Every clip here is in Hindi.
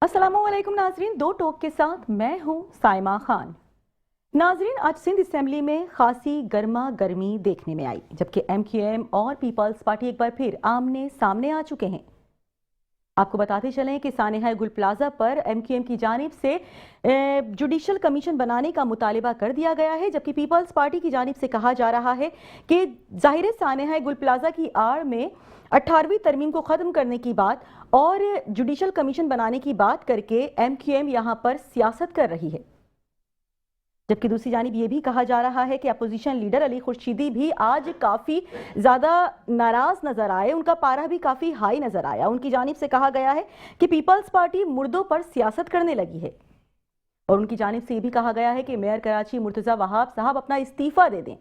अस्सलामुअलैकुम नाजरीन, दो टोक के साथ मैं हूं साइमा खान। नाजरीन, आज सिंध असेंबली में खासी गर्मा गर्मी देखने में आई, जबकि MQM और पीपल्स पार्टी एक बार फिर आमने सामने आ चुके हैं। आपको बताते चलें कि सानेहा गुल प्लाजा पर MQM की जानिब से जुडिशल कमीशन बनाने का मुतालिबा कर दिया गया है, जबकि पीपल्स पार्टी की जानिब से कहा जा रहा है कि जाहिर सानेहा गुल प्लाजा की आड़ में 18वीं तरमीम को ख़त्म करने की बात और जुडिशल कमीशन बनाने की बात करके MQM यहां पर सियासत कर रही है। जबकि दूसरी जानिब ये भी कहा जा रहा है कि अपोजिशन लीडर अली खुर्शीदी भी आज काफ़ी ज़्यादा नाराज़ नज़र आए, उनका पारा भी काफ़ी हाई नज़र आया। उनकी जानिब से कहा गया है कि पीपल्स पार्टी मुर्दों पर सियासत करने लगी है और उनकी जानिब से ये भी कहा गया है कि मेयर कराची मुर्तज़ा वहाब साहब अपना इस्तीफ़ा दे दें,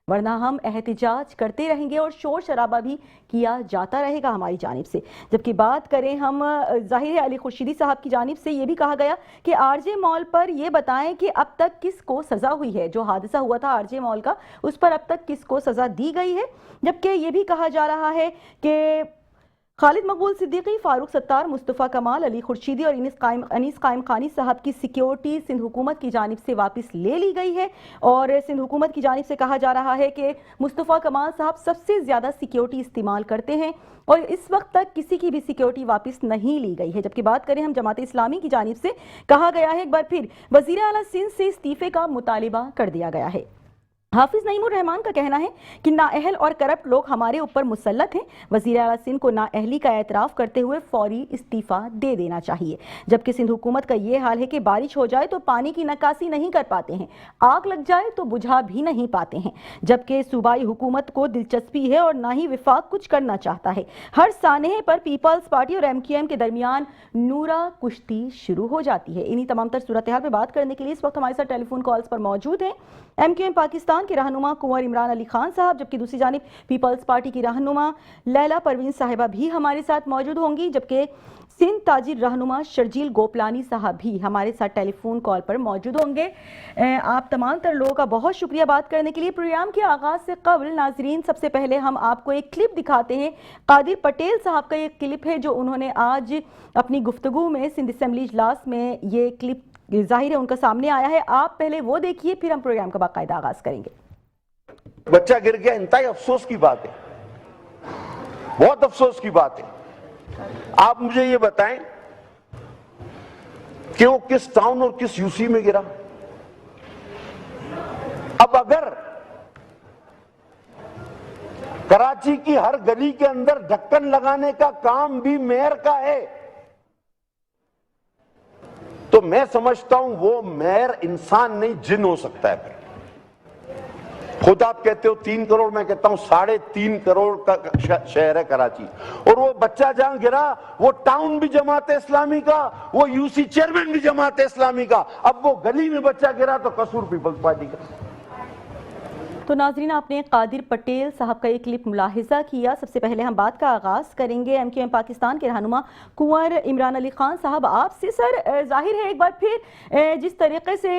वरना हम एहतिजाज करते रहेंगे और शोर शराबा भी किया जाता रहेगा हमारी जानिब से। जबकि बात करें हम जाहिर है अली खुर्शीदी साहब की जानिब से ये भी कहा गया कि RJ मॉल पर ये बताएं कि अब तक किसको सज़ा हुई है, जो हादसा हुआ था RJ मॉल का उस पर अब तक किसको सज़ा दी गई है। जबकि ये भी कहा जा रहा है कि खालिद मकबूल सिद्दीकी, फारूक सत्तार, मुस्तफ़ा कमाल, अली खुर्शीदी और अनीस कायम खानी साहब की सिक्योरिटी सिंध हुकूमत की जानिब से वापस ले ली गई है और सिंध हुकूमत की जानिब से कहा जा रहा है कि मुस्तफ़ा कमाल साहब सबसे ज़्यादा सिक्योरिटी इस्तेमाल करते हैं और इस वक्त तक किसी की भी सिक्योरिटी वापस नहीं ली गई है। जबकि बात करें हम जमात इस्लामी की जानिब से कहा गया है एक बार फिर वज़ीर आला सिंध से इस्तीफ़े का मुतालिबा कर दिया गया है। हाफिज नईमुर रहमान का कहना है कि नाअहल और करप्ट लोग हमारे ऊपर मुसल्लत हैं, वज़ीर आला सिंध को नाअहली का एतराफ़ करते हुए फौरी इस्तीफ़ा दे देना चाहिए। जबकि सिंध हुकूमत का ये हाल है कि बारिश हो जाए तो पानी की निकासी नहीं कर पाते हैं, आग लग जाए तो बुझा भी नहीं पाते हैं। जबकि सूबाई हुकूमत को दिलचस्पी है और ना ही विफाक कुछ करना चाहता है। हर सानहे पर पीपल्स पार्टी और MQM के दरमियान नूरा कुश्ती शुरू हो जाती है। इन्हीं तमाम तर सूरत हाल पर बात करने के लिए इस वक्त हमारे साथ टेलीफोन कॉल्स पर मौजूद हैं MQM पाकिस्तान के रहनुमा कुंवर इमरान अली खान साहब, जबकि दूसरी जानिब पीपल्स पार्टी की रहनुमा लैला परवीन साहिबा भी हमारे साथ मौजूद होंगी। जबकि सिंध ताजिर रहनुमा शर्जील गोपलानी साहब भी हमारे साथ टेलीफोन कॉल पर मौजूद होंगे। आप तमाम तर लोगों का बहुत शुक्रिया बात करने के लिए। प्रोग्राम के आगाज़ से कबल नाजरीन, सबसे पहले हम आपको एक क्लिप दिखाते हैं। कादिर पटेल साहब का एक क्लिप है जो उन्होंने आज अपनी गुफ्तगू में सिंध असेंबली इजलास में ये क्लिप जाहिर है उनका सामने आया है। आप पहले वो देखिए, फिर हम प्रोग्राम का बाकायदा आगाज करेंगे। बच्चा गिर गया, इंतहाई अफसोस की बात है, बहुत अफसोस की बात है। आप मुझे ये बताएं कि वो किस टाउन और किस UC में गिरा। अब अगर कराची की हर गली के अंदर ढक्कन लगाने का काम भी मेयर का है तो मैं समझता हूं वो मेयर इंसान नहीं जिन हो सकता है। फिर खुद आप कहते हो 3 करोड़, मैं कहता हूं 3.5 करोड़ का शहर है कराची, और वो बच्चा जहां गिरा वो टाउन भी जमात इस्लामी का, वो UC चेयरमैन भी जमात इस्लामी का। अब वो गली में बच्चा गिरा तो कसूर पीपल्स पार्टी का। तो नाजरीन, आपने कादिर पटेल साहब का एक क्लिप मुलाहिजा किया। सबसे पहले हम बात का आगाज़ करेंगे MQM पाकिस्तान के रहनुमा कुंवर इमरान अली खान साहब आपसे। सर, जाहिर है एक बार फिर जिस तरीके से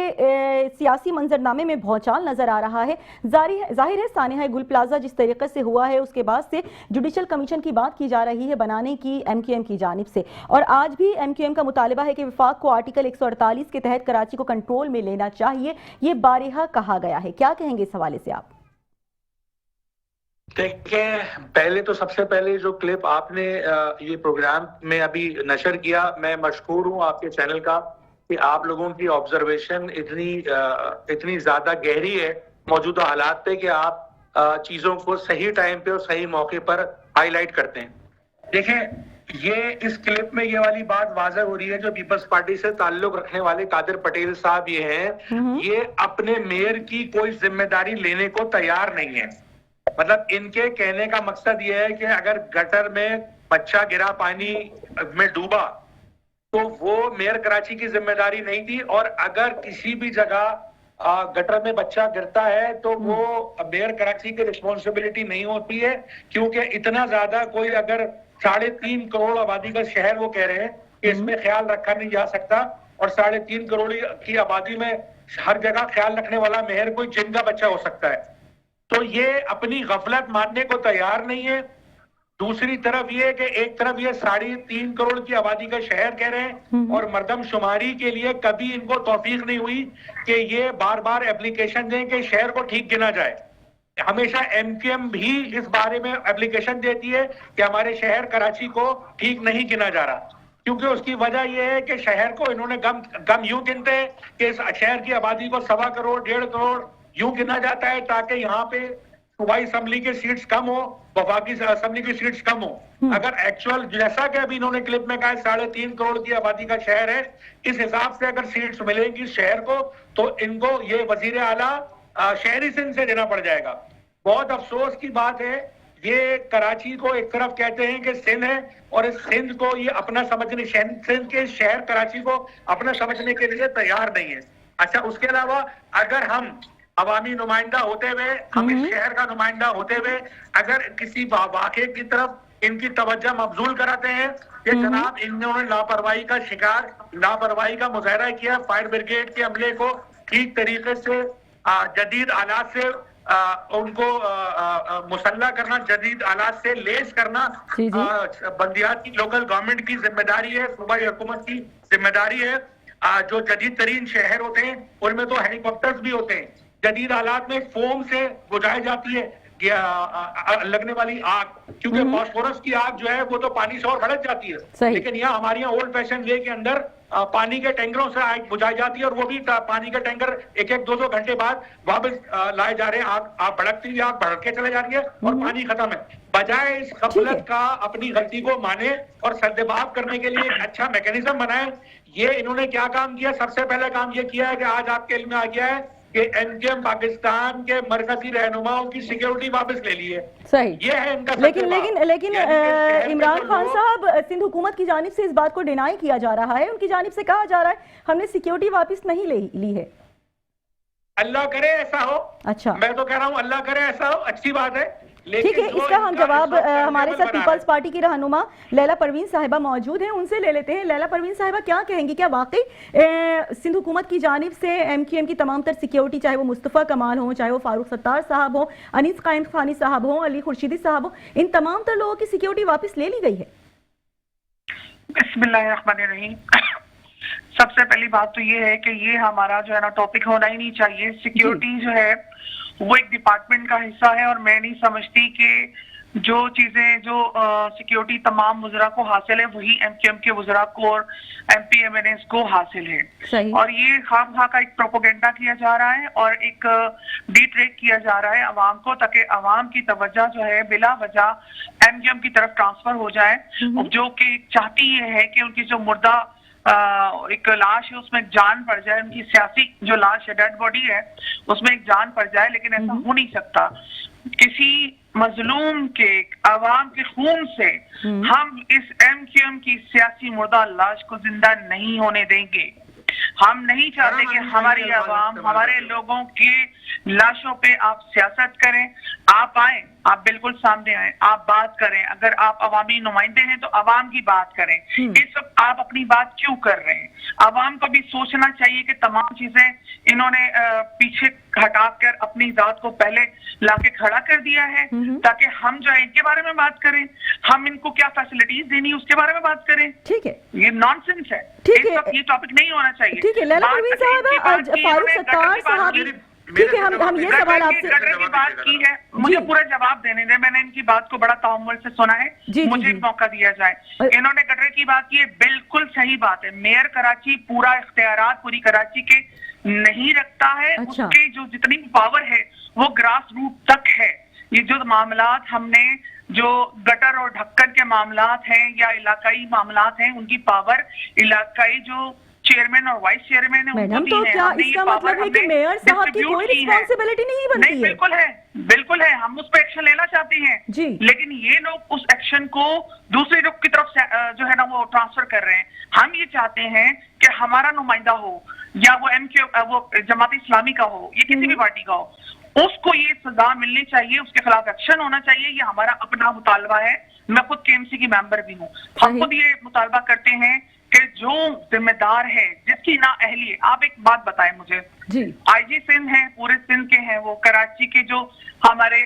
सियासी मंजरनामे में भौचाल नज़र आ रहा है, जाहिर है सानेहा गुल प्लाजा जिस तरीके से हुआ है उसके बाद से जुडिशल कमीशन की बात की जा रही है बनाने की MQM की जानिब से, और आज भी MQM का मुतालिबा है कि वफाक को आर्टिकल 148 के तहत कराची को कंट्रोल में लेना चाहिए। ये बारिहा कहा गया है, क्या कहेंगे इस हवाले से आप? देखिए, पहले तो सबसे पहले जो क्लिप आपने ये प्रोग्राम में अभी नशर किया, मैं मशकूर हूँ आपके चैनल का कि आप लोगों की ऑब्जर्वेशन इतनी ज्यादा गहरी है मौजूदा हालात पे कि आप चीजों को सही टाइम पे और सही मौके पर हाईलाइट करते हैं। देखें, ये इस क्लिप में ये वाली बात वाज़ह हो रही है, जो पीपल्स पार्टी से ताल्लुक रखने वाले कादिर पटेल साहब ये हैं, ये अपने मेयर की कोई जिम्मेदारी लेने को तैयार नहीं है। मतलब इनके कहने का मकसद ये है कि अगर गटर में बच्चा गिरा, पानी में डूबा, तो वो मेयर कराची की जिम्मेदारी नहीं थी, और अगर किसी भी जगह गटर में बच्चा गिरता है तो वो मेयर कराची की रिस्पॉन्सिबिलिटी नहीं होती है, क्योंकि इतना ज्यादा कोई अगर 3.5 करोड़ आबादी का शहर वो कह रहे हैं कि इसमें ख्याल रखा नहीं जा सकता, और 3.5 करोड़ की आबादी में हर जगह ख्याल रखने वाला मेयर कोई जिन का बच्चा हो सकता है। तो ये अपनी गफलत मानने को तैयार नहीं है। दूसरी तरफ ये कि एक तरफ ये 3.5 करोड़ की आबादी का शहर कह रहे हैं और मर्दमशुमारी के लिए कभी इनको तौफीक नहीं हुई कि ये बार बार एप्लीकेशन दें कि शहर को ठीक गिना जाए। हमेशा एमक्यूएम भी इस बारे में एप्लीकेशन देती है कि हमारे शहर कराची को ठीक नहीं गिना जा रहा, क्योंकि उसकी वजह यह है कि शहर को इन्होंने गम यूं गिनते हैं कि इस शहर की आबादी को 1.25 करोड़ 1.5 करोड़ यूं गिना जाता है ताकि यहाँ पे सूबाई असेंबली के सीट्स कम हो, वफाकी असेंबली की सीट्स कम हो। अगर एक्चुअल जैसा कि अभी इन्होंने क्लिप में कहा 3.5 करोड़ की आबादी का शहर है, इस हिसाब से अगर सीट्स मिलेंगी शहर को तो इनको ये वजीर आला शहरी सिंध से देना पड़ जाएगा। बहुत अफसोस की बात है, ये कराची को एक तरफ कहते हैं कि सिंध है और इस सिंध को ये अपना समझने, सिंध के शहर कराची को अपना समझने के लिए तैयार नहीं है। अच्छा, उसके अलावा अगर हम अवामी नुमाइंदा होते हुए, हम इस शहर का नुमाइंदा होते हुए अगर किसी वाक़े की तरफ इनकी तवज्जो मबजूल कराते हैं कि जनाब इन्होंने लापरवाही का शिकार, लापरवाही का मुजाहरा किया, फायर ब्रिगेड के अमले को ठीक तरीके से जदीद आलात से उनको मुसल्ला करना, जदीद आलात से लेस करना बल्दियात की, लोकल गवर्नमेंट की जिम्मेदारी है, सूबाई हुकूमत की जिम्मेदारी है। जो जदीद तरीन शहर होते हैं उनमें तो हेलीकॉप्टर्स भी होते हैं, जदीद हालात में फोम से बुझाई जाती है लगने वाली आग, क्योंकि फास्फोरस की आग जो है वो तो पानी से और भड़क जाती है, लेकिन यहाँ हमारे यहाँ ओल्ड फैशन वे के अंदर पानी के टैंकरों से आग बुझाई जाती है और वो भी पानी के टैंकर 1-2 घंटे बाद वापस लाए जा रहे हैं। आग भड़कती हुई आग भड़क के चले जा रही है और पानी खत्म है। बजाय इस गफलत का अपनी गलती को माने और सद्देबाब करने के लिए एक अच्छा मैकेनिज्म बनाए, ये इन्होंने क्या काम किया? सबसे पहले काम ये किया है कि आज आपके इल्म में आ गया है कि एमक्यूएम पाकिस्तान के मरकजी रहनुमाओं की सिक्योरिटी वापस ले ली है। सही, ये है इनका। लेकिन इमरान खान साहब, सिंध हुकूमत की जानिब से इस बात को डिनाई किया जा रहा है, उनकी जानिब से कहा जा रहा है हमने सिक्योरिटी वापस नहीं ली है। अल्लाह करे ऐसा हो। अच्छा, मैं तो कह रहा हूँ अल्लाह करे ऐसा हो, अच्छी बात है। ठीक है, इसका हम जवाब हमारे साथ पीपल्स पार्टी की रहनुमा लैला परवीन साहिबा मौजूद हैं, उनसे ले लेते हैं। लैला परवीन साहिबा, क्या कहेंगी, क्या वाकई सिंध हुकूमत की जानिब से एमक्यूएम की तमाम तर सिक्योरिटी, चाहे वो मुस्तफ़ा कमाल हो, चाहे वो फारूक सत्तार साहब हो, अनीस कायम खानी साहब हो, अली खुर्शीदी साहब हो, इन तमाम तर लोगों की सिक्योरिटी वापस ले ली गई है? बिस्मिल्लाहिर्रहमानिर्रहीम। सबसे पहली बात तो ये है कि ये हमारा जो है ना टॉपिक होना ही नहीं चाहिए। सिक्योरिटी जो है वो एक डिपार्टमेंट का हिस्सा है और मैं नहीं समझती कि जो चीजें जो सिक्योरिटी तमाम वज़रा को हासिल है वही एमक्यूएम के वज़रा को और एमपीएमएनएस को हासिल है। और ये खामखा का एक प्रोपोगेंडा किया जा रहा है और एक डिट्रैक्ट किया जा रहा है अवाम को, ताकि अवाम की तवज्जो जो है बिला वजह एमक्यूएम की तरफ ट्रांसफर हो जाए, जो कि चाहती ये है कि उनकी जो मुर्दा एक लाश है उसमें जान पड़ जाए, उनकी सियासी जो लाश है, डेड बॉडी है, उसमें एक जान पड़ जाए। लेकिन ऐसा हो नहीं सकता। किसी मजलूम के अवाम के खून से हम इस एमक्यूएम की सियासी मुर्दा लाश को जिंदा नहीं होने देंगे। हम नहीं चाहते कि हमारी अवाम, हमारे लोगों की लाशों पे आप सियासत करें। आप आए, आप बिल्कुल सामने आए, आप बात करें। अगर आप अवामी नुमाइंदे हैं तो अवाम की बात करें। इस वक्त आप अपनी बात क्यों कर रहे हैं? अवाम को भी सोचना चाहिए कि तमाम चीजें इन्होंने पीछे हटाकर अपनी जात को पहले लाके खड़ा कर दिया है, ताकि हम जो है इनके बारे में बात करें, हम इनको क्या फैसिलिटीज देनी है उसके बारे में बात करें। ठीक है, ये नॉनसेंस है। ठीक है, ये टॉपिक नहीं होना चाहिए। ठीक है लैला परवीन साहब, फारूक सत्तार साहब, ठीक है, हम ये सवाल आपसे गटर की बात की है, मुझे पूरा जवाब देने दें। मैंने इनकी बात को बड़ा तामुल से सुना है, मुझे एक मौका दिया जाए। इन्होंने गटर की बात की है, बिल्कुल सही बात है। मेयर कराची पूरा इख्तियारात पूरी कराची के नहीं रखता है। अच्छा। उसके जो जितनी पावर है वो ग्रास रूट तक है। ये जो मामलात हमने जो गटर और ढक्कन के मामलात हैं या इलाकाई मामलात हैं, उनकी पावर इलाकाई जो चेयरमैन और वाइस चेयरमैन है मैडम, तो क्या इसका मतलब है कि मेयर साहब की कोई रिस्पॉन्सिबिलिटी नहीं बनती है? बिल्कुल है, बिल्कुल है। हम उस पर एक्शन लेना चाहते हैं जी, लेकिन ये लोग उस एक्शन को दूसरे लोग की तरफ जो है ना वो ट्रांसफर कर रहे हैं। हम ये चाहते हैं कि हमारा नुमाइंदा हो या वो एमक्यू वो जमात इस्लामी का हो या किसी भी पार्टी का हो, उसको ये सजा मिलनी चाहिए, उसके खिलाफ एक्शन होना चाहिए। ये हमारा अपना मुतालबा है। मैं खुद केएमसी की मेंबर भी हूँ। हम खुद ये मुतालबा करते हैं कि जो जिम्मेदार है, जिसकी ना अहली है। आप एक बात बताएं मुझे, जी। आईजी सिंध हैं, पूरे सिंध के हैं वो, कराची के जो हमारे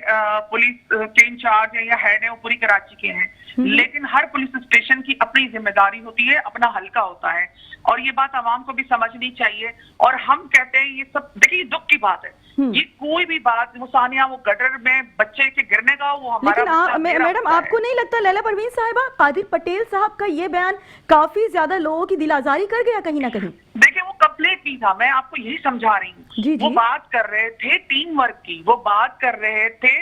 पुलिस के इंचार्ज हैं या हेड है वो पूरी कराची के हैं, लेकिन हर पुलिस स्टेशन की अपनी जिम्मेदारी होती है, अपना हल्का होता है, और ये बात आवाम को भी समझनी चाहिए। और हम कहते हैं ये सब, देखिए दुख की बात है, ये कोई भी बात, वो सानिया वो गटर में बच्चे के गिरने का, वो हमारा लेकिन मैडम आपको नहीं लगता लैला परवीन साहिबा, कादिर पटेल साहब का ये बयान काफी ज्यादा लोगों की दिलाजारी कर गया कहीं ना कहीं? देखिए वो कंप्लीट नहीं था, मैं आपको यही समझा रही हूँ। वो बात कर रहे थे टीम वर्क की, वो बात कर रहे थे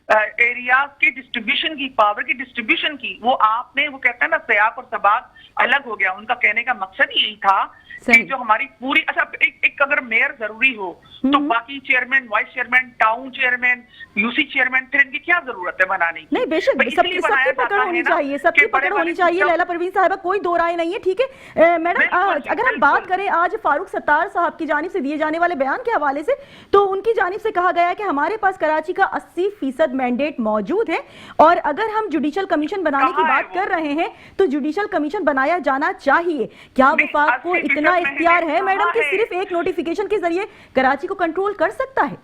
एरिया के डिस्ट्रीब्यूशन की, पावर की डिस्ट्रीब्यूशन की। वो आपने, वो कहते हैं ना सयाक और सबाक अलग हो गया, उनका कहने का मकसद यही था कि जो हमारी पूरी, अच्छा एक अगर मेयर जरूरी हो तो बाकी chairman, vice chairman, town chairman, UC chairman, फिर इनकी क्या जरूरत है बनाने की? नहीं बेशक सबकी पकड़ होनी चाहिए, सबकी पकड़ होनी चाहिए लैला परवीन साहिबा, कोई दो राय नहीं है, ठीक है मैडम। अगर हम बात करें आज फारूक सत्तार साहब की जानिब से दिए जाने वाले बयान के हवाले से, तो उनकी जानिब से कहा गया है कि हमारे पास कराची का 80% मैंडेट मौजूद है, और अगर हम जुडिशल कमीशन बनाने की बात कर रहे हैं तो जुडिशल कमीशन बनाया जाना चाहिए। क्या वफाक को इतना इख्तियार है मैडम कि सिर्फ एक नोटिफिकेशन के जरिए कराची को कंट्रोल कर सकता है?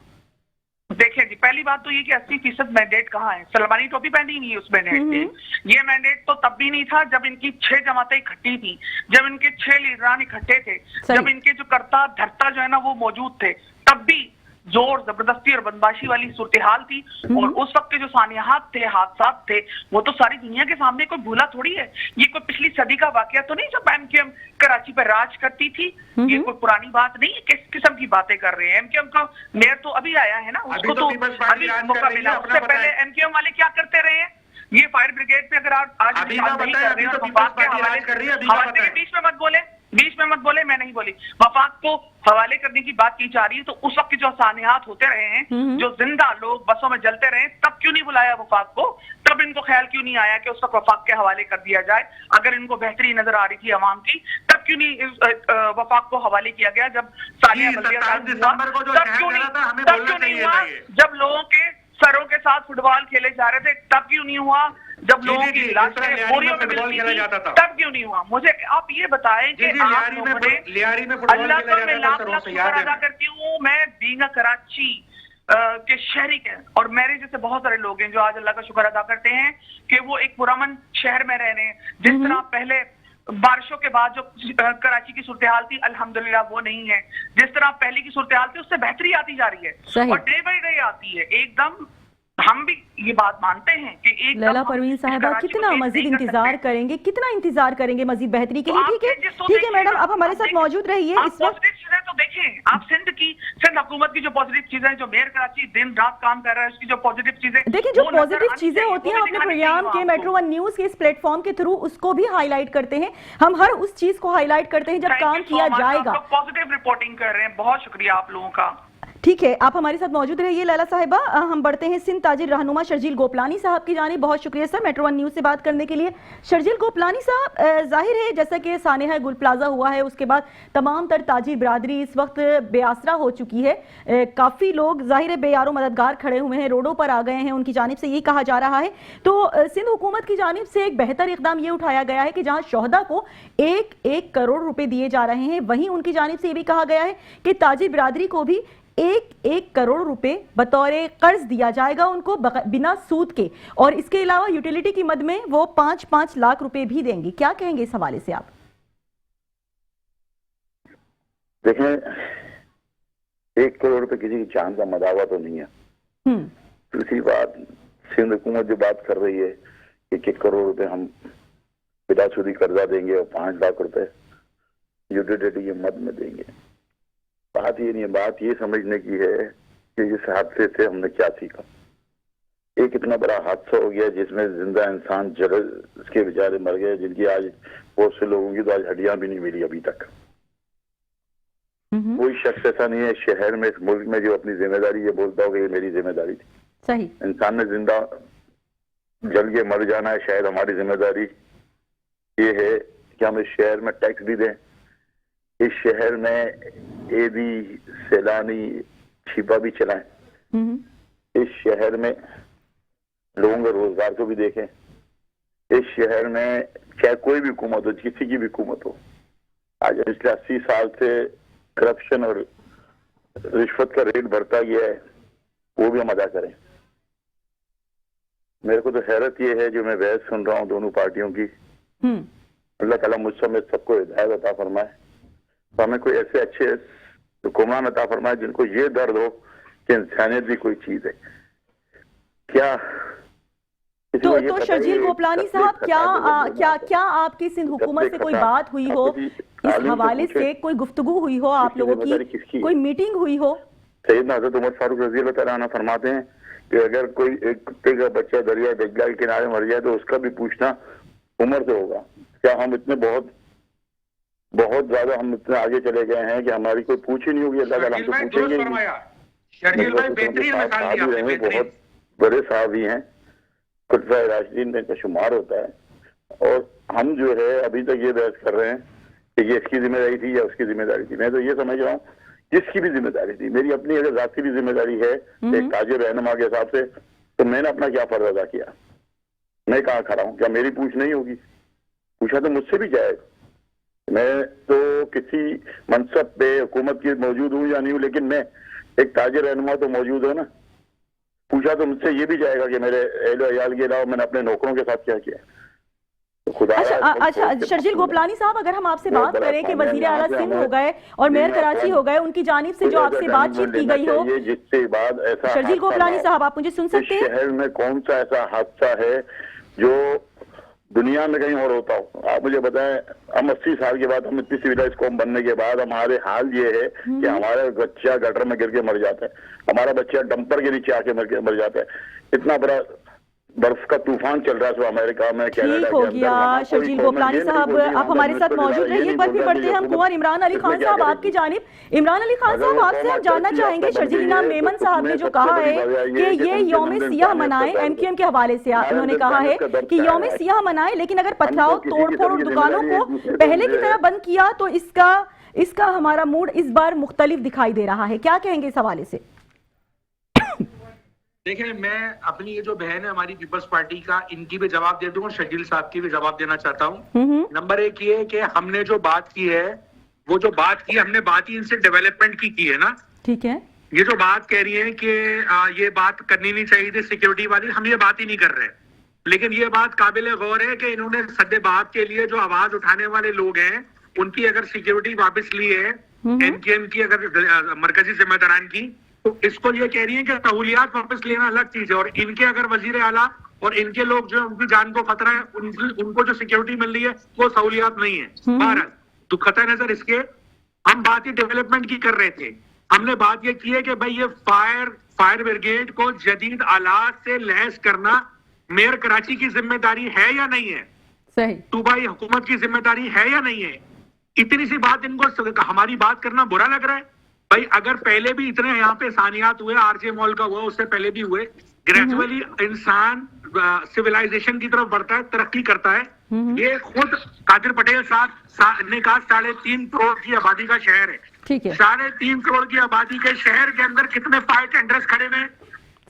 देखिए जी, पहली बात तो ये कि 80% मैंडेट कहाँ है? सलमानी टोपी पहनी नहीं है उस मैंडेट पे। ये मैंडेट तो तब भी नहीं था जब इनकी 6 जमातें इकट्ठी थी, जब इनके 6 लीडरान इकट्ठे थे, जब इनके जो करता धरता जो है ना वो मौजूद थे, तब भी जोर जबरदस्ती और बदमाशी वाली सूरत हाल थी। और उस वक्त के जो सानियात थे, हादसात थे, वो तो सारी दुनिया के सामने कोई भूला थोड़ी है। ये कोई पिछली सदी का वाकया तो नहीं जब एमकेएम कराची पर राज करती थी, ये कोई पुरानी बात नहीं है। किस किस्म की बातें कर रहे हैं? एमकेएम का मेयर तो अभी आया है ना, उसको तो अभी मौका मिला। उससे पहले एमकेएम वाले क्या करते रहे हैं? ये फायर ब्रिगेड पे अगर आज नहीं कर रहे हैं, वफाक के हवाले बीच में मत बोले, बीच में मत बोले, मैं नहीं बोली। वफाक को हवाले करने की बात की जा रही है, तो उस वक्त जो सानियात होते रहे हैं, जो जिंदा लोग बसों में जलते रहे, तब क्यों नहीं बुलाया वफाक को? तब इनको ख्याल क्यों नहीं आया कि उस वक्त वफाक के हवाले कर दिया जाए? अगर इनको बेहतरी नजर आ रही थी अवाम की, तब क्यों नहीं वफाक को हवाले किया गया? जब सानिया तब क्यों नहीं हुआ? जब लोगों के सरों के साथ फुटबॉल खेले जा रहे थे, तब क्यों नहीं हुआ? जब लोगों की लाशें बोरियों में मिलती थी, तब क्यों नहीं हुआ? मुझे आप ये बताएं कि आप लोगों ने, अल्लाह का मैं लाख लाख शुक्र अदा करती हूँ, मैं बींगा कराची के शहरी के, और मेरे जैसे बहुत सारे लोग हैं जो आज अल्लाह का शुक्र अदा करते हैं कि वो एक पुरअमन शहर में रह रहे हैं। जिस तरह पहले बारिशों के बाद जो कराची की सूरत हाल थी, अल्हम्दुलिल्लाह वो नहीं है। जिस तरह पहले की सूरत हाल थी उससे बेहतरी आती जा रही है, और डे बाई डे आती है एकदम। हम भी ये बात मानते हैं कि एक लैला परवीन साहिबा कितना मजीद इंतजार करेंगे, कितना इंतजार करेंगे मजीद बेहतरी के लिए? ठीक है मैडम, आप हमारे साथ मौजूद रहिए। इस वक्त तो देखें आप सिंध हुकूमत की जो पॉजिटिव चीजें, जो मेयर कराची दिन रात काम कर रहा है, उसकी जो पॉजिटिव चीजें, देखिए जो पॉजिटिव चीजें होती हैं, अपने प्रोग्राम के मेट्रो वन न्यूज के इस प्लेटफॉर्म के थ्रू उसको भी हाईलाइट करते हैं। हम हर उस चीज को हाईलाइट करते हैं जब काम किया जाएगा। पॉजिटिव रिपोर्टिंग कर रहे हैं, बहुत शुक्रिया आप लोगों का। ठीक है, आप हमारे साथ मौजूद रहिए लैला साहिबा। हम बढ़ते हैं सिंध ताजिर रहनुमा शर्जील गोपलानी साहब की जानिब। बहुत शुक्रिया सर मेट्रो वन न्यूज़ से बात करने के लिए। शर्जील गोपलानी साहब, जाहिर है जैसा कि सानेहा गुल प्लाजा हुआ है, उसके बाद तमाम तर ताजिर बिरादरी इस वक्त बेआसरा हो चुकी है। काफ़ी लोग जाहिर है बेयारो मददगार खड़े हुए हैं, रोडों पर आ गए हैं, उनकी जानिब से यही कहा जा रहा है। तो सिंध हुकूमत की जानिब से एक बेहतर इकदाम ये उठाया गया है कि जहाँ शोहदा को 1-1 करोड़ रुपए दिए जा रहे हैं, वहीं उनकी जानिब से ये भी कहा गया है कि ताजिर बिरादरी को भी 1-1 करोड़ रुपए बतौर कर्ज दिया जाएगा उनको बिना सूद के, और इसके अलावा यूटिलिटी की मद में वो 5-5 लाख रुपए भी देंगे। क्या कहेंगे इस हवाले से आप? देखें, 1 करोड़ रुपए किसी की चांद का मदावा तो नहीं है। दूसरी बात, सिंध हुकूमत जो बात कर रही है कि 1 करोड़ रुपए हम बिना सूदी कर्जा देंगे और 5 लाख रुपए यूटिलिटी की मद में देंगे, बात ये नहीं है। बात ये समझने की है कि इस हादसे से हमने क्या सीखा। एक इतना बड़ा हादसा हो गया जिसमें जिंदा इंसान जगह उसके बेचारे मर गए, जिनकी आज बहुत से लोगों की तो आज हड्डियां भी नहीं मिली अभी तक। कोई शख्स ऐसा नहीं है शहर में, इस मुल्क में, जो अपनी जिम्मेदारी ये बोलता हो कि ये मेरी जिम्मेदारी थी। सही, इंसान ने जिंदा जल के मर जाना है। शायद हमारी जिम्मेदारी ये है कि हम इस शहर में टैक्स भी दें, इस शहर में एदी सैलानी छिपा भी चलाएं, इस शहर में लोगों के रोजगार को भी देखें, इस शहर में चाहे कोई भी हुकूमत हो, किसी की भी हुकूमत हो, आज पिछले 80 साल से करप्शन और रिश्वत का रेट बढ़ता गया है वो भी हम अदा करें। मेरे को तो हैरत ये है जो मैं बहस सुन रहा हूँ दोनों पार्टियों की, अल्लाह ताला मुझ में सबको हिदायत अता फरमाए, तो हमें कोई ऐसे अच्छे हुक्मरान अता फरमाए जिनको ये दर्द हो कि इंसानियत भी कोई चीज है। क्या तो शर्जील गोपलानी साहब, क्या आपकी सिंध हुकूमत से कोई बात हुई हो इस हवाले से, कोई गुफ्तगू हुई हो आप लोगों की, कोई मीटिंग हुई हो? सैयदना हज़रत उमर फारूक रज़ी अल्लाह तआला अन्हु फरमाते हैं कि अगर कोई एक कुत्ते का बच्चा दरिया दज्जाल के किनारे मर जाए तो उसका भी पूछना उमर से होगा। क्या हम इतने बहुत ज्यादा हम इतने आगे चले गए हैं कि हमारी कोई पूछ ही नहीं होगी, अल्लाह ताला हमसे पूछेंगे। बहुत बड़े साहब ही हैं, खुतबा राशिदीन में इनका शुमार होता है, और हम जो है अभी तक ये बहस कर रहे हैं कि ये इसकी जिम्मेदारी थी या उसकी जिम्मेदारी थी। मैं तो ये समझ रहा हूँ जिसकी भी जिम्मेदारी थी, मेरी अपनी अगर जाती भी जिम्मेदारी है एक ताजिर रहनुमा के हिसाब से, तो मैंने अपना क्या फर्ज अदा किया? मैं कहाँ खड़ा हूँ? क्या मेरी पूछ नहीं होगी? पूछा तो मुझसे भी जाएगा। मैं तो किसी मनसब पे हुकूमत की मौजूद हूँ या नहीं हूँ, लेकिन मैं एक ताजिर रहनुमा तो मौजूद है ना। पूछा तो मुझसे ये भी जाएगा कि मेरे अहले अयाल के अलावा मैंने अपने नौकरों के साथ क्या किया। अच्छा शर्जील गोपलानी साहब, अगर हम आपसे बात करें कि वजीर आला सिंध हो गए और मेयर कराची हो गए, उनकी जानिब से जो आपसे बातचीत की गई हो, जिससे बाद ऐसा शर्जील गोपलानी साहब आप मुझे सुन सकते हैं? शहर में कौन सा ऐसा हादसा है जो दुनिया में कहीं और होता हो? आप मुझे बताएं, हम 80 साल के बाद, हम इतनी सिविलाइज कौम बनने के बाद हमारे हाल ये है कि हमारा बच्चा गटर में गिर के मर जाता है, हमारा बच्चा डंपर के नीचे आके मर जाता है। इतना बड़ा बर्फ का तूफान चल रहा है अमेरिका में, कनाडा हो गया। शर्जील गोपलानी साहब आप हमारे साथ मौजूद रहिए। एक बार फिर बढ़ते हैं हम कुंवर इमरान अली खान साहब आपकी जानिब। इमरान अली खान साहब, आपसे हम जानना चाहेंगे, शर्जील इनाम मेमन साहब ने जो कहा है कि ये यौम सियाह मनाएं, एमक्यूएम के हवाले से उन्होंने कहा है कि यौम सियाह मनाएं, लेकिन अगर पथराव, तोड़फोड़ और दुकानों को पहले की तरह बंद किया तो इसका हमारा मूड इस बार मुख्तलिफ दिखाई दे रहा है। क्या कहेंगे इस हवाले से? देखिए, मैं अपनी ये जो बहन है हमारी पीपल्स पार्टी का, इनकी भी जवाब दे दूंगा, शर्जील साहब की भी जवाब देना चाहता हूँ। नंबर एक ये है कि हमने जो बात की है, वो जो बात की हमने बात ही इनसे डेवलपमेंट की है ना। ठीक है। ये जो बात कह रही है कि ये बात करनी नहीं चाहिए थी सिक्योरिटी वाली, हम ये बात ही नहीं कर रहे। लेकिन ये बात काबिल गौर है कि इन्होंने सद्देबाब के लिए जो आवाज उठाने वाले लोग हैं उनकी अगर सिक्योरिटी वापस ली है एमक्यूएम की, अगर मरकजी जिम्मेदारान की, तो इसको ये कह रही है कि सहूलियात वापस लेना अलग चीज है। और इनके अगर वजीर आला और इनके लोग जो उनकी जान को खतरा है, उनको जो सिक्योरिटी मिल रही है वो सहूलियात नहीं है। बहरहाल तो खतरा नजर इसके हम बात ही डेवलपमेंट की कर रहे थे। हमने बात ये की है कि भाई ये फायर ब्रिगेड को जदीद आलात से लैस करना मेयर कराची की जिम्मेदारी है या नहीं है? सही। सूबाई हुकूमत की जिम्मेदारी है या नहीं है? इतनी सी बात इनको हमारी बात करना बुरा लग रहा है? भाई अगर पहले भी इतने यहाँ पे सानियात हुए, आरजे मॉल का हुआ, उससे पहले भी हुए, ग्रेजुअली इंसान सिविलाइजेशन की तरफ बढ़ता है, तरक्की करता है। ये खुद कादिर पटेल साहब ने कहा 3.5 करोड़ की आबादी का शहर है। ठीक है। 3.5 करोड़ की आबादी के शहर के अंदर कितने फायर टेंडर्स खड़े हुए?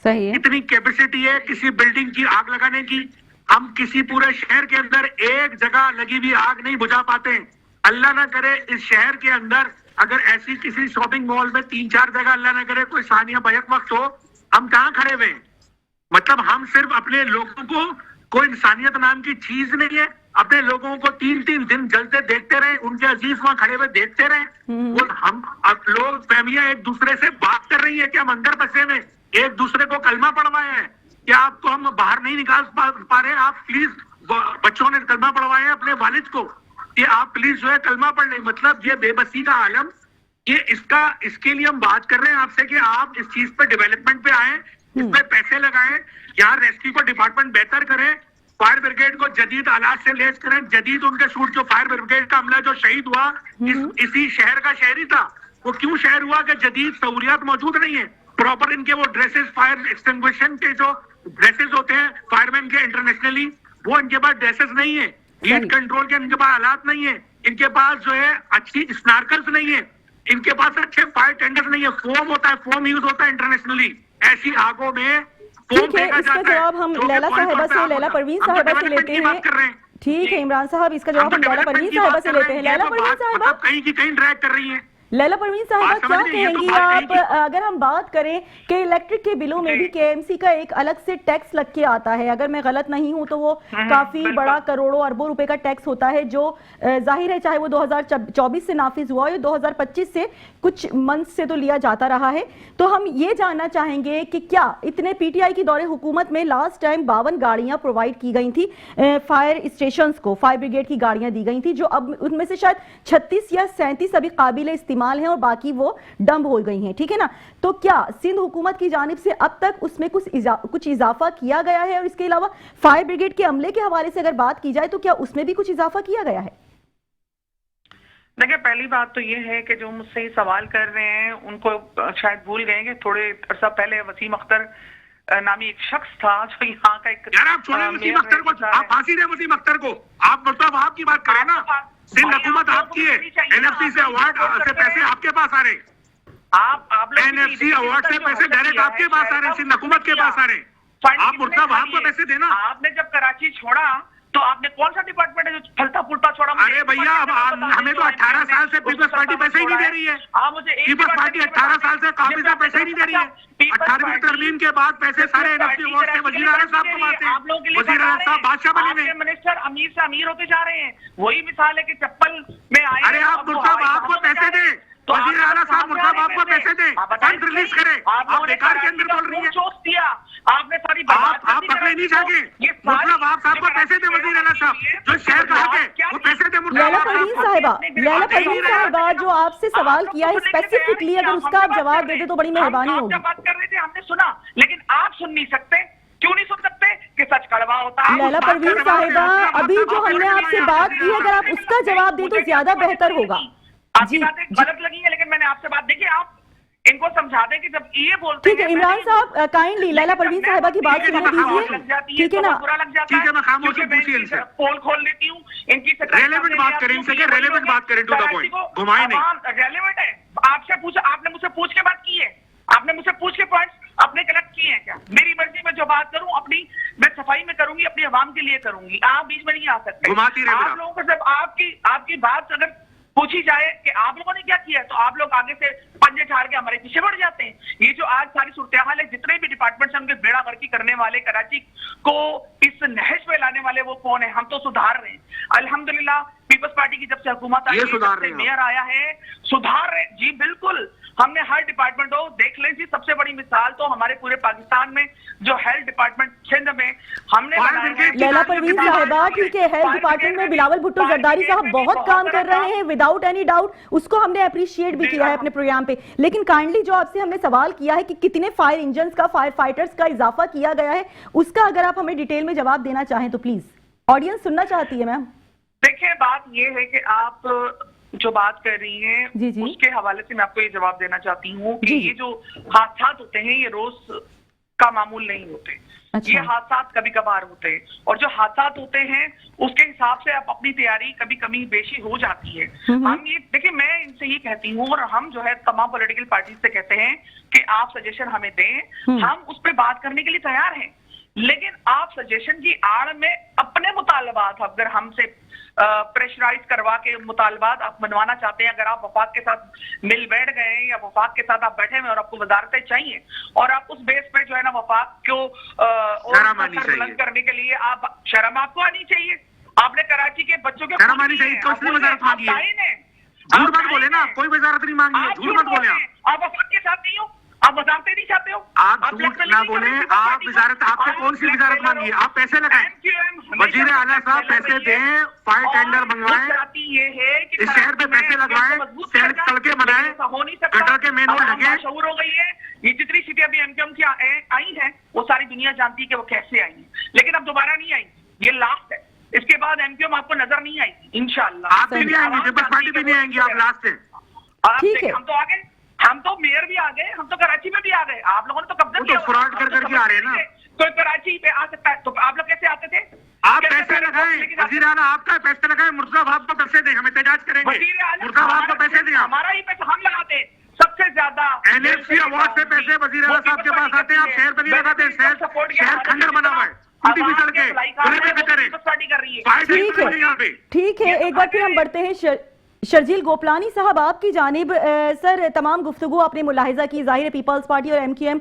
सही है। कितनी कैपेसिटी है किसी बिल्डिंग की आग लगाने की? हम किसी पूरे शहर के अंदर एक जगह लगी हुई आग नहीं बुझा पाते। अल्लाह ना करे इस शहर के अंदर अगर ऐसी किसी शॉपिंग मॉल में 3-4 जगह अल्लाह ना करे कोई सानिया बैक वक्त हो, हम कहाँ खड़े हुए? मतलब हम सिर्फ अपने लोगों को, कोई इंसानियत नाम की चीज नहीं है, अपने लोगों को 3-3 दिन जलते देखते रहे, उनके अजीज वहां खड़े हुए देखते रहे। वो हम अब लोग फैमिलियां एक दूसरे से बात कर रही है कि हम अंदर बसे में एक दूसरे को कलमा पढ़वाए हैं कि आपको हम बाहर नहीं निकाल पा रहे, आप प्लीज, बच्चों ने कलमा पढ़वाए हैं अपने वालिद को कि आप प्लीज जो है कलमा पढ़ लें। मतलब ये बेबसी का आलम, ये इसके लिए हम बात कर रहे हैं आपसे कि आप इस चीज पे डेवलपमेंट पे आए, इसमें पैसे लगाएं, यहाँ रेस्क्यू को डिपार्टमेंट बेहतर करें, फायर ब्रिगेड को जदीद आलात से लेस करें। जदीद उनके सूट, जो फायर ब्रिगेड का अमला जो शहीद हुआ इसी शहर का शहरी था, वो क्यों शहर हुआ कि जदीद सहूलियात मौजूद नहीं है, प्रॉपर इनके वो ड्रेसेस, फायर एक्सटिंग्विशन के जो ड्रेसेस होते हैं फायरमैन के इंटरनेशनली, वो इनके पास ड्रेसेस नहीं है, हीट कंट्रोल के इनके पास हालात नहीं है, इनके पास जो है अच्छी स्नार्कल्स नहीं है, इनके पास अच्छे फायर टेंडर्स नहीं है। फोम होता है, फोम यूज होता है इंटरनेशनली, ऐसी आगों में ठीक है। इसका जवाब हम लैला साहिबा से, लैला परवीन साहिबा से लेते हैं। ठीक है इमरान साहब, इसका जवाब हम लैला परवीन साहिबा से लेते हैं। लैला परवीन साहिबा, कहीं की कहीं ड्रैग कर रही है। लैला परवीन साहिबा, बात क्या समझ रही हैं? कहेंगी तो बात आप, नहीं की। अगर हम बात करें कि इलेक्ट्रिक के बिलों में भी केएमसी का एक अलग से टैक्स लग के आता है, अगर मैं गलत नहीं हूं तो वो काफी बड़ा करोड़ों अरबों रुपए का टैक्स होता है, जो जाहिर है चाहे वो 2024 से नाफिज हुआ या 2025 से कुछ मंथ से तो लिया जाता रहा है। तो हम ये जानना चाहेंगे कि क्या इतने पीटीआई की दौरे हुकूमत में लास्ट टाइम 52 गाड़ियां प्रोवाइड की गई थी फायर स्टेशंस को, फायर ब्रिगेड की गाड़ियां दी गई थी, जो अब उनमें से शायद 36 या 37 अभी काबिल इस्तेमाल हैं और बाकी वो डंप हो गई हैं, ठीक है ना? तो क्या सिंध हुकूमत की जानिब से अब तक उसमें कुछ इजाफा किया गया है? और इसके अलावा फायर ब्रिगेड के अमले के हवाले से अगर बात की जाए तो क्या उसमें भी कुछ इजाफा किया गया है? देखिए, पहली बात तो ये है कि जो मुझसे सवाल कर रहे हैं उनको शायद भूल गए कि थोड़े अर्सा पहले वसीम अख्तर नामी एक शख्स था जो यहाँ का एक, यार आप छोड़े वसीम अख्तर को, आप फांसी दें वसीम अख्तर को। आप मतलब आपकी बात करें ना, सिंध हुकूमत आपकी है, एनएफसी से अवार्ड से पैसे आपके पास आ रहे, आप एनएफसी अवार्ड से पैसे डायरेक्ट आपके पास आ रहे, सिंध हुकूमत के पास आ रहे। आप मुर्ता वहाब को पैसे देना। आपने जब कराची छोड़ा तो आपने कौन सा डिपार्टमेंट है जो फलता फुलता छोड़ा? अरे भैया, अब हमें तो 18 साल से पीपल्स पार्टी पैसे ही नहीं दे रही है। पीपल्स पार्टी 18 साल से काफी साल पैसे ही नहीं दे रही है। 18वीं तरमीम के बाद पैसे सारे एनएफसी अवार्ड से वजीर आला साहब को आते हैं। वजीर आला साहब बादशाह बने हुए, मिनिस्टर अमीर से अमीर होते जा रहे हैं। वही मिसाल है कि चप्पल में आए। अरे आप मुर्ता वहाब को पैसे दें, वजीर आला साहब मुर्ता वहाब को पैसे दें, फंड रिलीज करें। आप बेकार के अंदर बोल रही है। आपने सारी आप पकड़े नहीं जाके, मुर्ता वहाब साहब को पैसे दे, वजीर आला साहब जो शहर का हक है वो पैसे दे मुर्ता लैला वहाब परवीन साहब साहिबा, लैला परवीन साहिबा, जो आपसे सवाल किया है स्पेसिफिकली, अगर उसका आप जवाब दे दे तो बड़ी मेहरबानी होगी। बात कर रहे थे, हमने सुना, लेकिन आप सुन नहीं सकते। क्यों नहीं सुन सकते कि सच कड़वा होता है? लैला परवीन साहिबा, अभी जो हमने आपसे बात की है, अगर आप उसका जवाब दें तो ज्यादा बेहतर होगा। आपकी बातें गलत लगी है, लेकिन मैंने आपसे बात देखी, आप इनको समझा दें कि जब ये बोलते ठीक है इमरान साहब, काइंडली लैला परवीन साहिबा की बात सुनने दीजिए, ठीक है ना? बुरा लग जाता ठीक है, मैं खामोश हूं, पूछिए इनसे। पोल खोल लेती हूँ इनकी, रेलेवेंट बात करें इनसे, रेलेवेंट बात करें, टू द पॉइंट, घुमाए नहीं। रेलेवेंट है, आपसे पूछा, आपने मुझसे पूछ के बात की है, आपने मुझसे पूछ के पॉइंट्स अपने कलेक्ट किए हैं क्या? मेरी मर्जी में जो बात करूं अपनी, मैं सफाई में करूंगी, अपनी आवाम के लिए करूंगी। आप बीच में नहीं आ सकते। घुमाती रहे आप लोगों को जब आपकी बात अगर पूछी जाए कि आप लोगों ने क्या किया, तो आप लोग आगे से पंजे झाड़ के हमारे पीछे बढ़ जाते हैं। ये जो आज सारी सूरत हाल है, जितने भी डिपार्टमेंट हैं उनके बेड़ा गर्की करने वाले, कराची को इस नहज में लाने वाले वो कौन है? हम तो सुधार रहे हैं अल्हम्दुलिल्लाह। पीपल्स पार्टी की जब से हुकूमत आई है, जब से मेयर आया है, सुधार रहे जी, बिल्कुल। हमने हर डिपार्टमेंट हो देख लें जी, सबसे बड़ी मिसाल तो हमारे पूरे पाकिस्तान में जो हेल्थ डिपार्टमेंट सिंध में हमने लैला परवीन साहिबा, ठीक है, हेल्थ डिपार्टमेंट में बिलावल भुट्टो जरदारी साहब बहुत काम कर रहे हैं, विदाउट एनी डाउट, उसको हमने अप्रिशिएट भी किया है अपने प्रोग्राम पे। लेकिन काइंडली जो आपसे हमने सवाल किया है कि कितने फायर इंजन का, फायर फाइटर्स का इजाफा किया गया है, उसका अगर आप हमें डिटेल में जवाब देना चाहें तो प्लीज, ऑडियंस सुनना चाहती है मैम। देखिए, बात ये है कि आप जो बात कर रही हैं उसके हवाले से मैं आपको ये जवाब देना चाहती हूँ कि ये जो हादसा होते हैं ये रोज का मामूल नहीं होते। अच्छा। ये हादसा कभी कभार होते हैं, और जो हादसा होते हैं उसके हिसाब से आप अपनी तैयारी कभी कमी बेशी हो जाती है। हम ये देखिए, मैं इनसे ही कहती हूँ, और हम जो है तमाम पॉलिटिकल पार्टी से कहते हैं कि आप सजेशन हमें दें, हम उस पर बात करने के लिए तैयार हैं। लेकिन आप सजेशन की आड़ में अपने मुतालबात अगर हमसे प्रेशराइज करवा के मुतालबात आप मनवाना चाहते हैं, अगर आप वफाक के साथ मिल बैठ गए हैं या वफाक के साथ आप बैठे हुए और आपको वजारतें चाहिए, और आप उस बेस पे जो है ना वफाक को बुलंद करने के लिए आप शर्म आपको आनी चाहिए। आपने कराची के बच्चों के शर्म आनी चाहिए, किसने वजारत मांगी है? झूठ मत बोले ना, कोई वजारत नहीं मांगी है, झूठ मत बोले। आप वफाक के साथ नहीं हो, आप वजारतें नहीं चाहते हो, आप झूठ ना बोले। आप वजारत, आपसे कौन सी वजारत मांगी है? आप पैसे लगाएं, वजीर आला साहब पैसे दें, फायर टेंडर मंगवाएं, इस शहर पे पैसे लगवाएं, सड़कें बनाएं, गटर के मेन रोड लगे। मशहूर हो गई है ये जितनी सीटें अभी एमक्यूएम की आई हैं, वो सारी दुनिया जानती है कि वो कैसे आई है, लेकिन अब दोबारा नहीं आई, ये लास्ट है। इसके बाद एमक्यूएम आपको नजर नहीं आएगी इंशाल्लाह। आप भी नहीं आएंगे, पीपल्स पार्टी भी नहीं आएंगी, आप लास्ट है। ठीक है, हम तो आ गए, हम तो मेयर भी आ गए, हम तो कराची में भी आ गए। आप लोगों ने तो कब्जा किया, फ्रॉड कर करके आ रहे हैं ना। तो कराची पे आ सकता है, तो आप लोग कैसे आते थे? आप पैसे लगाएं, वजीर आला आपका पैसे लगाएं, मुर्तजा वहाब को पैसे दें, हम एहतजाज करेंगे, मुर्तजा वहाब को पैसे दें। हमारा ही पैसा हम लगाते हैं सबसे ज्यादा। एनएफसी अवार्ड से पैसे वजीर आला साहब के पास आते हैं, आप शहर पर नहीं लगाते। शहर खंडर बना हुआ है, टूटी भी सड़कें, ठीक है, ठीक है, एक बार फिर हम बढ़ते हैं शर्जील गोपलानी साहब, आपकी जानिब सर तमाम गुफ्तगू आपने मुलाहिजा की, जाहिर है पीपल्स पार्टी और एमक्यूएम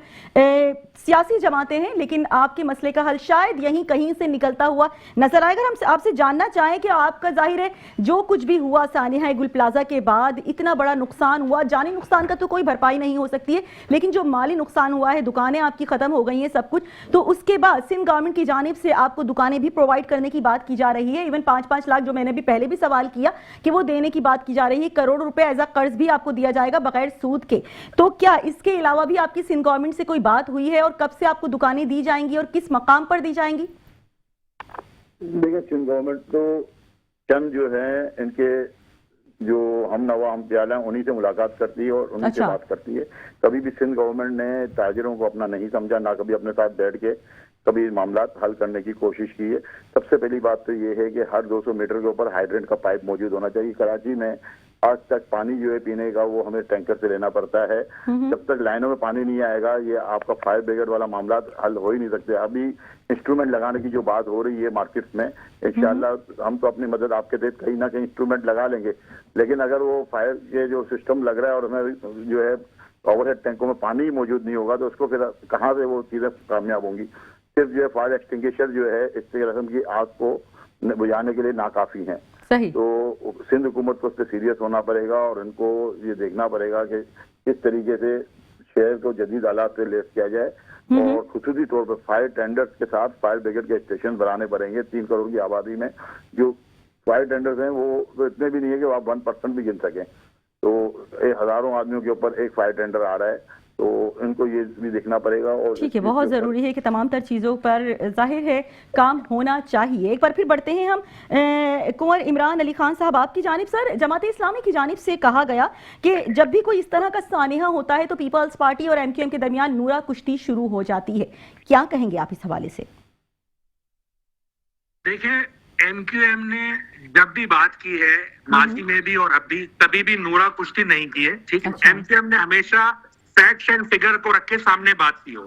सियासी जमातें हैं, लेकिन आपके मसले का हल शायद यहीं कहीं से निकलता हुआ नजर आएगा। हम आपसे जानना चाहें कि आपका जाहिर है जो कुछ भी हुआ सानिया गुल प्लाजा के बाद, इतना बड़ा नुकसान हुआ, जानी नुकसान का तो कोई भरपाई नहीं हो सकती है, लेकिन जो माली नुकसान हुआ है, दुकानें आपकी खत्म हो गई हैं, सब कुछ, तो उसके बाद सिंध गवर्नमेंट की जानिब से आपको दुकानें भी प्रोवाइड करने की बात की जा रही है। इवन 5-5 लाख जो मैंने भी पहले भी सवाल किया कि वो देने की बात की जा रही है, करोड़ रुपए एज अ कर्ज भी आपको दिया जाएगा बगैर सूद के। तो क्या इसके अलावा भी आपकी सिंध गवर्नमेंट से कोई बात हुई है और कब से आपको दुकानें दी जाएंगी और किस मकाम पर दी जाएंगी? देखिए, सिंध गवर्नमेंट तो चंद जो है इनके जो हम नवा हम प्याला हैं उन्हीं से मुलाकात करती है और उन्हीं से बात करती है। कभी भी सिंध गवर्नमेंट ने ताजिरों को अपना नहीं समझा, ना कभी अपने साथ बैठ के कभी मामला हल करने की कोशिश की है। सबसे पहली बात तो ये है कि हर 200 मीटर के ऊपर हाइड्रेंट का पाइप मौजूद होना चाहिए। कराची में आज तक पानी जो है पीने का वो हमें टैंकर से लेना पड़ता है। जब तक लाइनों में पानी नहीं आएगा ये आपका फायर ब्रिगेड वाला मामला हल हो ही नहीं सकते। अभी इंस्ट्रूमेंट लगाने की जो बात हो रही है मार्केट्स में, इंशाल्लाह हम तो अपनी मदद आपके देख कहीं ना कहीं इंस्ट्रूमेंट लगा लेंगे, लेकिन अगर वो फायर के जो सिस्टम लग रहा है और हमें जो है ओवरहेड टैंकों में पानी ही मौजूद नहीं होगा तो उसको फिर कहाँ से वो चीजें कामयाब होंगी। सिर्फ जो है फायर एक्सटिंग्विशर जो है इस किस्म की आग को बुझाने के लिए नाकाफी है। सही। तो सिंध हुकूमत को उस पर सीरियस होना पड़ेगा और इनको ये देखना पड़ेगा कि किस तरीके से शहर को जदीद हालात से लेस किया जाए और खुसूसी तौर पर फायर टेंडर्स के साथ फायर ब्रिगेड के स्टेशन बनाने पड़ेंगे। 3 करोड़ की आबादी में जो फायर टेंडर्स हैं वो तो इतने भी नहीं है कि आप 1% भी गिन सकें। तो हजारों आदमियों के ऊपर एक फायर टेंडर आ रहा है, तो इनको ये भी देखना पड़ेगा। और ठीक है, बहुत ज़रूरी है कि तमाम तर चीज़ों पर जाहिर है काम होना चाहिए। एक बार फिर बढ़ते हैं हम कुंवर इमरान अली खान साहब, आपकी जानिब सर जमात इस्लामी की जानिब से कहा गया कि जब भी कोई इस तरह का सानिया होता है तो पीपल्स पार्टी और एमक्यूएम के दरमियान नूरा कुश्ती शुरू हो जाती है, क्या कहेंगे आप इस हवाले से? देखिए, एमक्यूएम ने जब भी बात की है माजी में भी और अब भी, कभी भी नूरा कुश्ती नहीं की है। ठीक है, एमक्यूएम ने हमेशा फैक्ट एंड फिगर को रख के सामने बात की हो,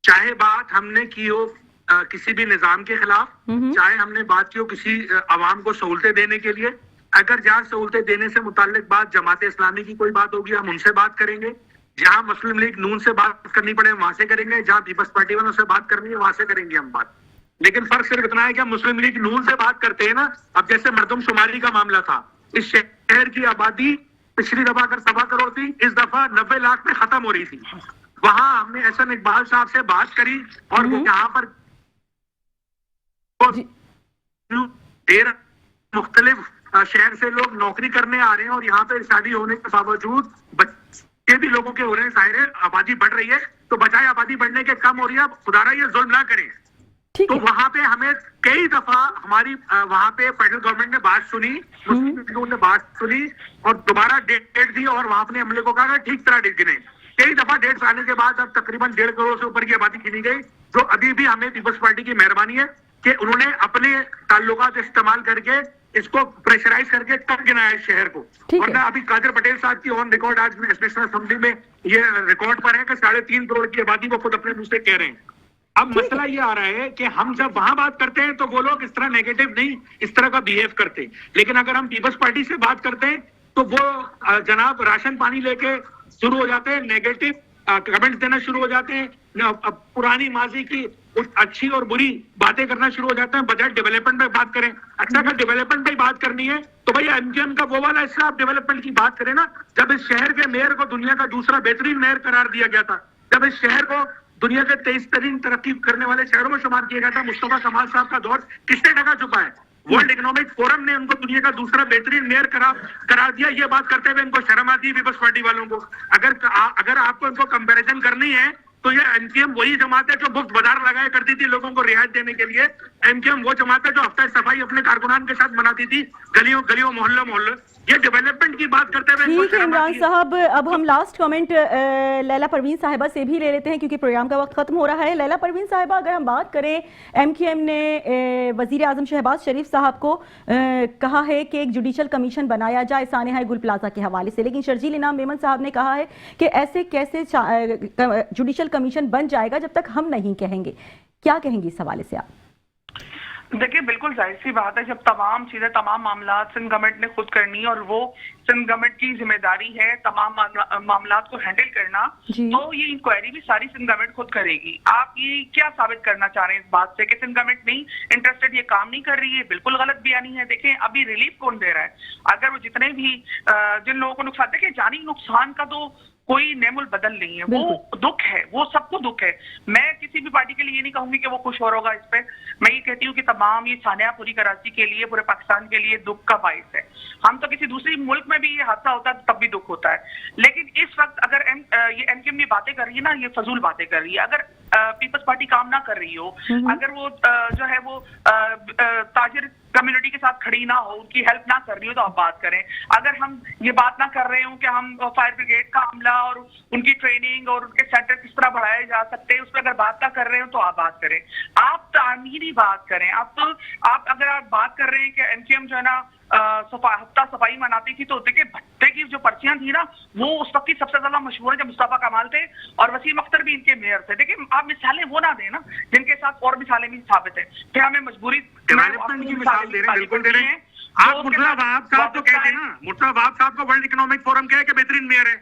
चाहे बात हमने की हो किसी भी निजाम के खिलाफ, चाहे हमने बात की हो किसी अवाम को सहूलतें देने के लिए। अगर जहाँ सहूलतें देने से मुताल्लिक बात जमात इस्लामी की कोई बात होगी हम उनसे बात करेंगे, जहाँ मुस्लिम लीग नून से बात करनी पड़े वहां से करेंगे, जहाँ पीपल्स पार्टी वालों से बात करनी है वहां से करेंगे हम बात। लेकिन फर्क सिर्फ इतना है कि मुस्लिम लीग नून से बात करते हैं ना, अब जैसे मरदमशुमारी का मामला था, इस शहर की आबादी पिछली दफा अगर 1.25 करोड़ थी, इस दफा 90 लाख में खत्म हो रही थी। वहां हमने एहसन इकबाल साहब से बात करी और वो यहाँ पर मुख्तलिफ शहर से लोग नौकरी करने आ रहे हैं और यहाँ पे शादी होने के बावजूद बच्चे भी लोगों के हो रहे हैं। जाहिर है आबादी बढ़ रही है, तो बजाय आबादी बढ़ने के कम हो रही है। खुदारा ये जुल्म ना करें। तो वहां पे हमें कई दफा हमारी वहां पे फेडरल गवर्नमेंट ने बात सुनी, मुस्लिम लीग ने बात सुनी और दोबारा डेट दी और वहां अपने अमले को कहा ठीक तरह डेट गिने। कई दफा डेट आने के बाद अब तकरीबन 1.5 करोड़ से ऊपर की आबादी गिनी गई, जो अभी भी हमें पीपल्स पार्टी की मेहरबानी है कि उन्होंने अपने ताल्लुकात इस्तेमाल करके इसको प्रेशराइज करके कब गिनाया इस शहर को। वरना अभी कादिर पटेल साहब की ऑन रिकॉर्ड आज नेशनल असेंबली में ये रिकॉर्ड पर है कि 3.5 करोड़ की आबादी को खुद अपने मुंह से कह रहे हैं। अब मसला ये आ रहा है कि हम जब वहां बात करते हैं तो वो लोग इस तरह नेगेटिव नहीं इस तरह का बिहेव करते, लेकिन अगर हम पीपल्स पार्टी से बात करते हैं तो वो जनाब राशन पानी लेके शुरू हो जाते हैं, नेगेटिव कमेंट्स देना शुरू हो जाते हैं, पुरानी माजी की अच्छी और बुरी बातें करना शुरू हो जाते हैं, बजाय डेवलपमेंट पे बात करें। अच्छा, अगर डेवलपमेंट पे बात करनी है तो भाई एमक्यूएम का वो वाला हिस्सा आप डेवलपमेंट की बात करें ना। जब इस शहर के मेयर को दुनिया का दूसरा बेहतरीन मेयर करार दिया गया था, जब इस शहर को दुनिया के 23 तरक्की करने वाले शहरों में शुमार किया गया था, मुस्तफा कमाल साहब का दौर किसने ढका चुका है? वर्ल्ड इकोनॉमिक फोरम ने उनको दुनिया का दूसरा बेहतरीन मेयर करार दिया। ये बात करते हुए इनको शर्म आती है पीपल्स पार्टी वालों को। अगर आपको इनको कंपैरिजन करनी है तो ये एमक्यूएम वही जमात है जो मुफ्त बाजार लगाया करती थी लोगों को रियायत देने के लिए। एमक्यूएम वो जमात है जो हफ्ता सफाई अपने कारकुनान के साथ मनाती थी गलियों मोहल्लों। ये डेवलपमेंट की बात करते हुए ठीक है इमरान साहब, अब हम लास्ट कमेंट लैला परवीन साहिबा से भी ले लेते हैं क्योंकि प्रोग्राम का वक्त खत्म हो रहा है। लैला परवीन साहिबा, अगर हम बात करें, एमक्यूएम ने वजीर आजम शहबाज शरीफ साहब को कहा है कि एक जुडिशल कमीशन बनाया जाए सानिया गुल प्लाजा के हवाले से, लेकिन शर्जील इनाम मेमन साहब ने कहा है कि ऐसे कैसे जुडिशल कमीशन बन जाएगा जब तक हम नहीं कहेंगे। क्या कहेंगे इस हवाले से आप? देखिए बिल्कुल जाहिर सी बात है, जब तमाम चीजें तमाम मामला सिंध गवर्नमेंट ने खुद करनी और वो सिंध गवर्नमेंट की जिम्मेदारी है तमाम मामला को हैंडल करना, तो ये इंक्वायरी भी सारी सिंध गवर्नमेंट खुद करेगी। आप ये क्या साबित करना चाह रहे हैं इस बात से कि सिंध गवर्नमेंट नहीं इंटरेस्टेड, ये काम नहीं कर रही है? बिल्कुल गलत बयानी है। देखें अभी रिलीफ कौन दे रहा है? अगर वो जितने भी जिन लोगों को नुकसान, देखिए जानी नुकसान का तो कोई नेमुल बदल नहीं है, वो दुख है, वो सबको दुख है। मैं किसी भी पार्टी के लिए ये नहीं कहूंगी कि वो खुश हो रहा होगा इस पे। मैं ये कहती हूँ कि तमाम ये सानिया पूरी कराची के लिए, पूरे पाकिस्तान के लिए दुख का बाइस है। हम तो किसी दूसरी मुल्क में भी ये हादसा होता है तब भी दुख होता है, लेकिन इस वक्त अगर ये एमक्यूएम बातें कर रही है ना, ये फजूल बातें कर रही है। अगर पीपल्स पार्टी काम ना कर रही हो, अगर वो जो है वो ताजिर कम्युनिटी के साथ खड़ी ना हो, उनकी हेल्प ना कर रही हो, तो आप बात करें। अगर हम ये बात ना कर रहे हो कि हम फायर ब्रिगेड का अमला और उनकी ट्रेनिंग और उनके सेंटर किस तरह बढ़ाए जा सकते हैं, उस पर अगर बात ना कर रहे हो तो आप बात करें। आप तामीरी बात करें। आप अगर आप बात कर रहे हैं कि एमक्यूएम जो है ना हफ्ता सफाई मनाती थी, तो देखिए भट्टे की जो पर्चियां थी ना, वो उस वक्त की सबसे ज्यादा मशहूर है जब मुस्तफा कमाल थे और वसीम अख्तर भी इनके मेयर थे। देखिए आप मिसालें वो ना दें ना जिनके साथ और मिसालें भी साबित है, फिर हमें मजबूरी डेवलपमेंट की मिसाल दे रहे हैं, बिल्कुल दे रहे हैं। आप मुर्तजा वहाब साहब तो कहते हैं ना, मुर्तजा वहाब साहब को वर्ल्ड इकोनॉमिक फोरम कहे कि बेहतरीन मेयर है।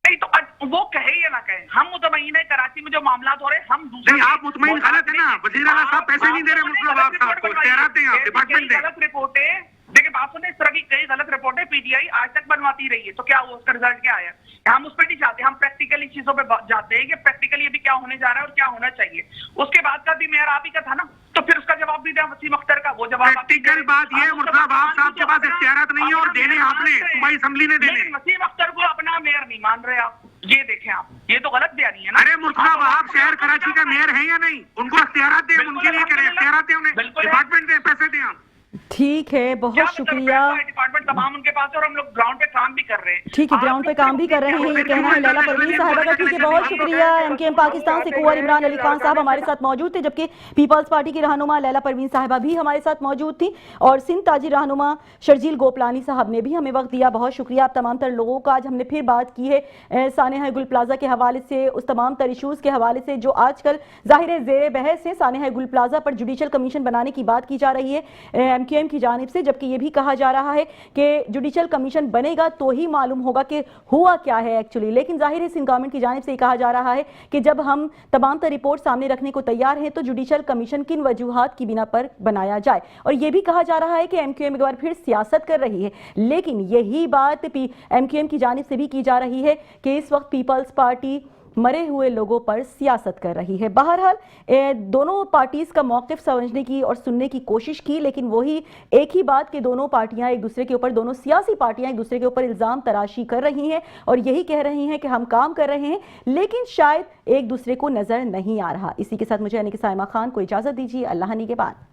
नहीं तो वो कहे या ना कहे, हम मुतमईन है कराची में जो मामला हो रहे, हम दूसरे नहीं, आप मुतमईन गलत है ना। वजीर आला साहब पैसे नहीं दे रहे मुर्तजा वहाब साहब को, इख्तियारात दें आप, डिपार्टमेंट दें। गलत रिपोर्टें देखिए, बात सुने, इस तरह की कई गलत रिपोर्टें पीटीआई आज तक बनवाती रही है, तो क्या हुआ, उसका रिजल्ट क्या आया? हम उस पर नहीं जाते, हम प्रैक्टिकली चीजों पे जाते हैं कि प्रैक्टिकली अभी क्या होने जा रहा है और क्या होना चाहिए। उसके बाद का भी मेयर आप ही का था ना, तो फिर उसका जवाब भी दिया वसीम अख्तर का, वो जवाब प्रैक्टिकल बात ये मुर्तजा वहाब साहब के पास इख्तियारात नहीं है और देने आपने सूबाई असेंबली ने देने। वसीम अख्तर को अपना मेयर नहीं मान रहे आप, ये देखें आप, ये तो गलत बयानी है ना। अरे मुर्तजा वहाब शहर कराची का मेयर है या नहीं? उनको इख्तियारात दें, उनके लिए करें, इख्तियारात दें उन्हें, डिपार्टमेंट दें, पैसे दें आप। ठीक है, बहुत शुक्रिया। डिपार्टमेंट तमाम उनके पास है और हम लोग ग्राउंड पे काम भी कर रहे हैं। ठीक है, ग्राउंड पे काम भी कर रहे हैं, ये कहना है लैला परवीन साहिबा का। ठीक है, बहुत शुक्रिया। एमकेएम पाकिस्तान से कुंवर इमरान अली खान साहब हमारे साथ मौजूद थे, जबकि पीपल्स पार्टी की रहनुमा लैला परवीन साहिबा भी हमारे साथ मौजूद थी और सिंध ताजिर रहनुमा शर्जील गोपलानी साहब ने भी हमें वक्त दिया। बहुत शुक्रिया आप तमाम तर लोगों का। आज हमने फिर बात की है सानिया गुल प्लाजा के हवाले से, उस तमाम तर इशूज़ के हवाले से जो आजकल जाहिर है ज़ेर बहस है। सानिया गुल प्लाजा पर जुडिशल कमीशन बनाने की बात की जा रही है एमक्यूएम की जानिब से, जबकि ये भी कहा जा रहा है कि जुडिशल कमीशन बनेगा तो ही मालूम होगा कि हुआ क्या है एक्चुअली। लेकिन जाहिर है सिंध गवर्नमेंट की जानिब से कहा जा रहा है कि जब हम तमाम तर रिपोर्ट सामने रखने को तैयार हैं तो जुडिशल कमीशन किन वजूहात की बिना पर बनाया जाए। और यह भी कहा जा रहा है कि एमक्यूएम एक बार फिर सियासत कर रही है, लेकिन यही बात एमक्यूएम की जानिब से भी की जा रही है कि इस वक्त पीपल्स पार्टी मरे हुए लोगों पर सियासत कर रही है। बहरहाल दोनों पार्टीज का मौक़िफ़ समझने की और सुनने की कोशिश की, लेकिन वही एक ही बात कि दोनों पार्टियां एक दूसरे के ऊपर, दोनों सियासी पार्टियां एक दूसरे के ऊपर इल्ज़ाम तराशी कर रही हैं और यही कह रही हैं कि हम काम कर रहे हैं, लेकिन शायद एक दूसरे को नज़र नहीं आ रहा। इसी के साथ मुझे यानी कि साइमा खान को इजाज़त दीजिए। अल्लाह ने के बाद।